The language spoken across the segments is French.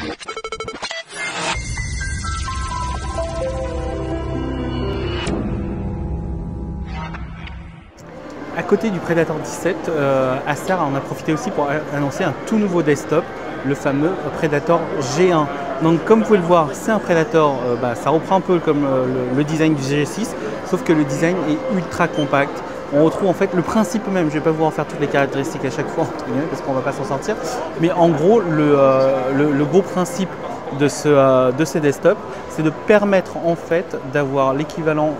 À côté du Predator 17, Acer en a profité aussi pour annoncer un tout nouveau desktop, le fameux Predator G1. Donc comme vous pouvez le voir, c'est un Predator, ça reprend un peu comme le design du G6, sauf que le design est ultra compact. On retrouve en fait le principe même, je ne vais pas vous en faire toutes les caractéristiques à chaque fois, parce qu'on ne va pas s'en sortir, mais en gros, le gros principe de ces desktops, c'est de permettre en fait d'avoir l'équivalent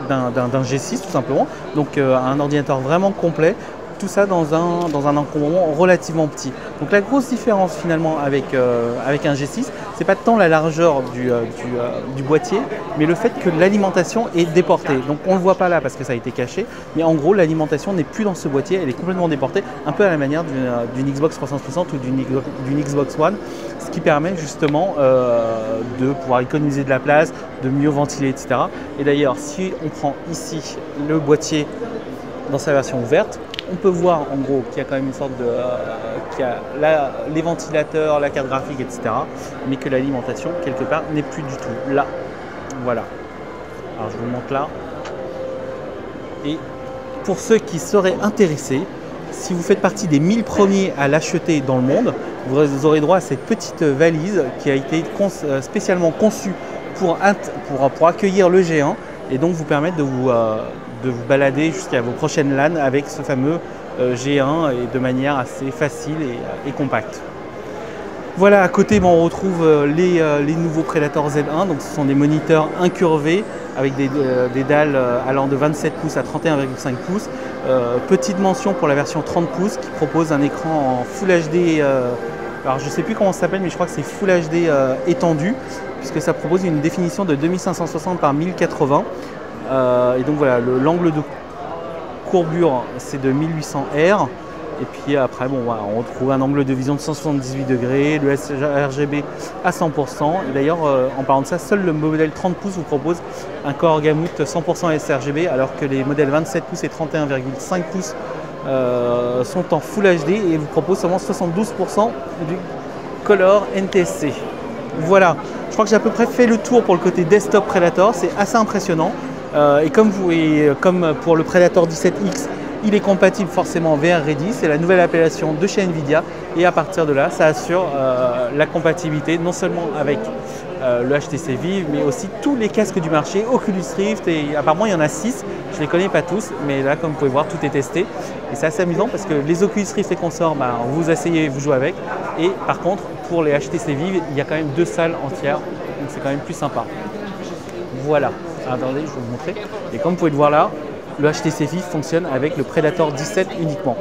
d'un G6 tout simplement, donc un ordinateur vraiment complet, tout ça dans un encombrement relativement petit. Donc la grosse différence finalement avec un G6, c'est pas tant la largeur du boîtier, mais le fait que l'alimentation est déportée. Donc on ne le voit pas là parce que ça a été caché, mais en gros l'alimentation n'est plus dans ce boîtier, elle est complètement déportée, un peu à la manière d'une Xbox 360 ou d'une Xbox One, ce qui permet justement de pouvoir économiser de la place, de mieux ventiler, etc. Et d'ailleurs, si on prend ici le boîtier dans sa version ouverte, on peut voir en gros qu'il y a quand même une sorte de... qu'il y a les ventilateurs, la carte graphique, etc. Mais que l'alimentation, quelque part, n'est plus du tout là. Voilà. Alors je vous le montre là. Et pour ceux qui seraient intéressés, si vous faites partie des 1000 premiers à l'acheter dans le monde, vous aurez droit à cette petite valise qui a été spécialement conçue pour accueillir le G1 et donc vous permettre de vous balader jusqu'à vos prochaines LAN avec ce fameux G1 et de manière assez facile et compacte. Voilà, à côté on retrouve les nouveaux Predator Z1, donc ce sont des moniteurs incurvés avec des dalles allant de 27 pouces à 31,5 pouces. Petite mention pour la version 30 pouces qui propose un écran en Full HD, alors je ne sais plus comment ça s'appelle, mais je crois que c'est Full HD étendu, puisque ça propose une définition de 2560 par 1080. Et donc voilà, l'angle de courbure c'est de 1800 R. Et puis après, voilà, on retrouve un angle de vision de 178 degrés, le sRGB à 100%. Et d'ailleurs, en parlant de ça, seul le modèle 30 pouces vous propose un Core Gamut 100% sRGB, alors que les modèles 27 pouces et 31,5 pouces sont en Full HD et vous proposent seulement 72% du Color NTSC. Voilà, je crois que j'ai à peu près fait le tour pour le côté desktop Predator, c'est assez impressionnant. Et comme pour le Predator 17X, il est compatible forcément VR Ready, c'est la nouvelle appellation de chez Nvidia et à partir de là, ça assure la compatibilité non seulement avec le HTC Vive, mais aussi tous les casques du marché, Oculus Rift, et apparemment il y en a 6, je ne les connais pas tous, mais là comme vous pouvez voir, tout est testé et c'est assez amusant parce que les Oculus Rift et consorts, vous asseyez, vous jouez avec, et par contre pour les HTC Vive, il y a quand même 2 salles entières, donc c'est quand même plus sympa. Voilà, attendez, je vais vous montrer, et comme vous pouvez le voir là, le HTC Vive fonctionne avec le Predator 17 uniquement.